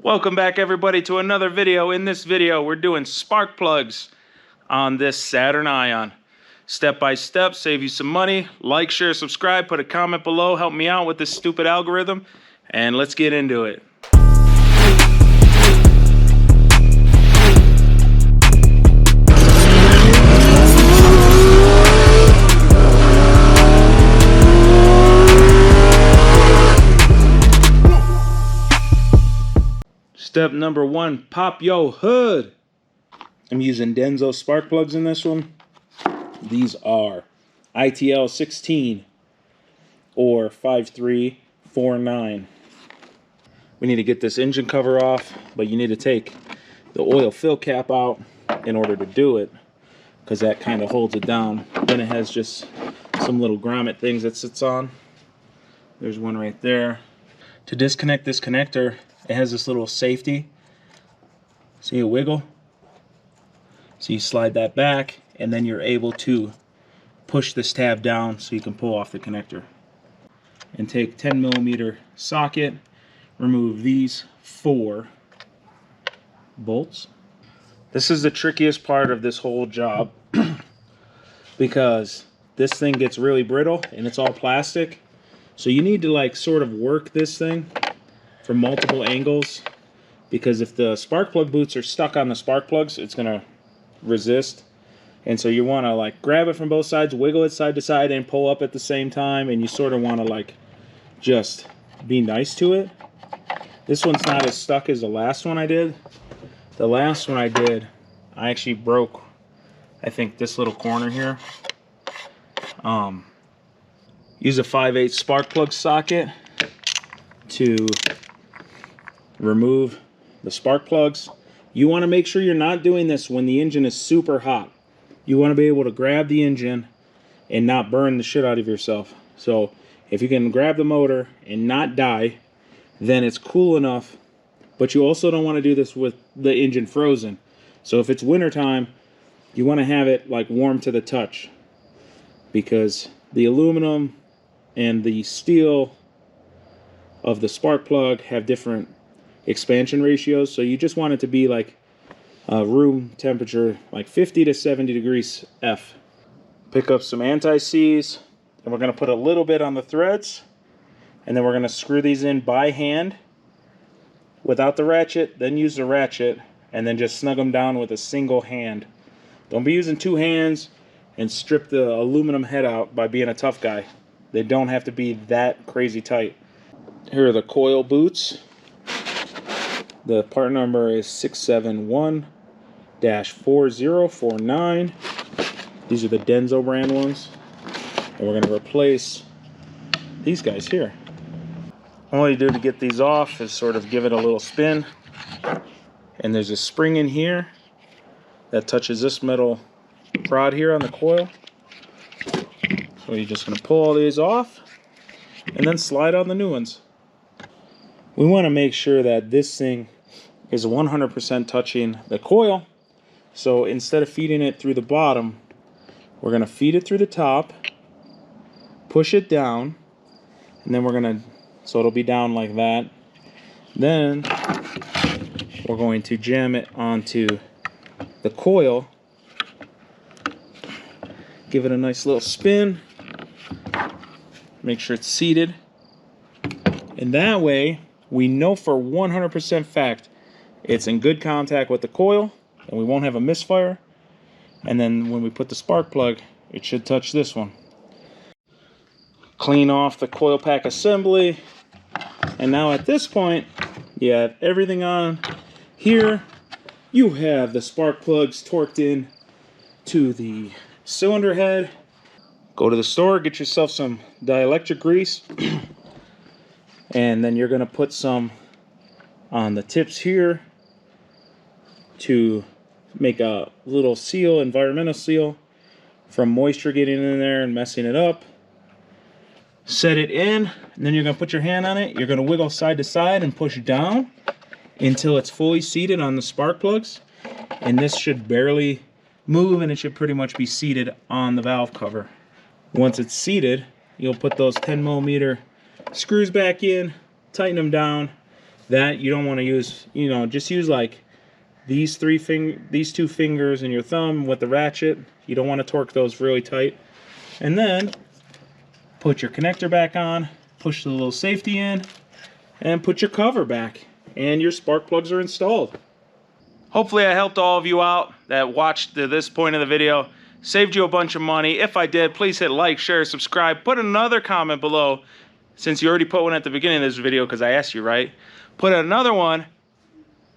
Welcome back everybody to another video. In this video we're doing spark plugs on this Saturn Ion. Step by step, save you some money. Like, share, subscribe, put a comment below, help me out with this stupid algorithm, and let's get into it. Step number one, pop yo hood. I'm using Denso spark plugs in this one. These are ITL 16 or 5349. We need to get this engine cover off, but you need to take the oil fill cap out in order to do it, because that kind of holds it down. Then it has just some little grommet things that sits on. There's one right there. To disconnect this connector, it has this little safety. See a wiggle? So you slide that back, and then you're able to push this tab down so you can pull off the connector. And take 10mm socket, remove these 4 bolts. This is the trickiest part of this whole job because this thing gets really brittle and it's all plastic. So you need to like sort of work this thing from multiple angles, because if the spark plug boots are stuck on the spark plugs, it's gonna resist. And so you want to like grab it from both sides, wiggle it side to side, and pull up at the same time, and you sort of want to like just be nice to it. This one's not as stuck as the last one I did. The last one I did, I actually broke, I think, this little corner here. Use a 5/8 spark plug socket to remove the spark plugs. You want to make sure you're not doing this when the engine is super hot. You want to be able to grab the engine and not burn the shit out of yourself. So if you can grab the motor and not die, then it's cool enough. But you also don't want to do this with the engine frozen. So if it's winter time, you want to have it like warm to the touch, because the aluminum and the steel of the spark plug have different expansion ratios. So you just want it to be like room temperature, like 50 to 70 degrees F. Pick up some anti-seize, and we're going to put a little bit on the threads, and then we're going to screw these in by hand without the ratchet, then use the ratchet, and then just snug them down with a single hand. Don't be using 2 hands and strip the aluminum head out by being a tough guy. They don't have to be that crazy tight. Here are the coil boots. The part number is 671-4049. These are the Denso brand ones. And we're going to replace these guys here. All you do to get these off is sort of give it a little spin. And there's a spring in here that touches this metal rod here on the coil. So you're just going to pull all these off and then slide on the new ones. We want to make sure that this thing is 100% touching the coil. So instead of feeding it through the bottom, we're going to feed it through the top, push it down, and then we're going to, so it'll be down like that. Then we're going to jam it onto the coil, give it a nice little spin, make sure it's seated, and that way we know for 100% fact it's in good contact with the coil, and we won't have a misfire. And then when we put the spark plug, it should touch this one. Clean off the coil pack assembly, and now at this point you have everything on here. You have the spark plugs torqued in to the cylinder head. Go to the store, get yourself some dielectric grease, and then you're going to put some on the tips here to make a little seal, environmental seal, from moisture getting in there and messing it up. Set it in, and then you're going to put your hand on it. You're going to wiggle side to side and push down until it's fully seated on the spark plugs. And this should barely move, and it should pretty much be seated on the valve cover. Once it's seated, you'll put those 10mm screws back in, tighten them down, that you don't want to use, you know, just use like these two fingers and your thumb with the ratchet. You don't want to torque those really tight. And then put your connector back on, push the little safety in, and put your cover back, and your spark plugs are installed. Hopefully I helped all of you out that watched to this point of the video. Saved you a bunch of money. If I did, please hit like, share, subscribe. Put another comment below, since you already put one at the beginning of this video because I asked you, right? Put another one,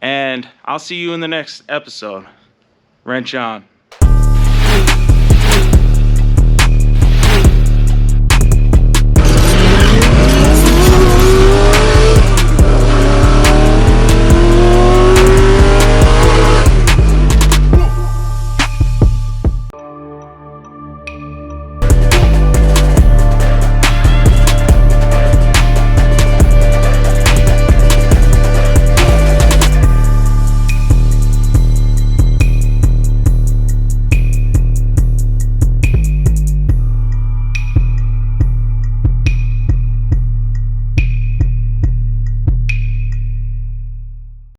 and I'll see you in the next episode. Wrench on.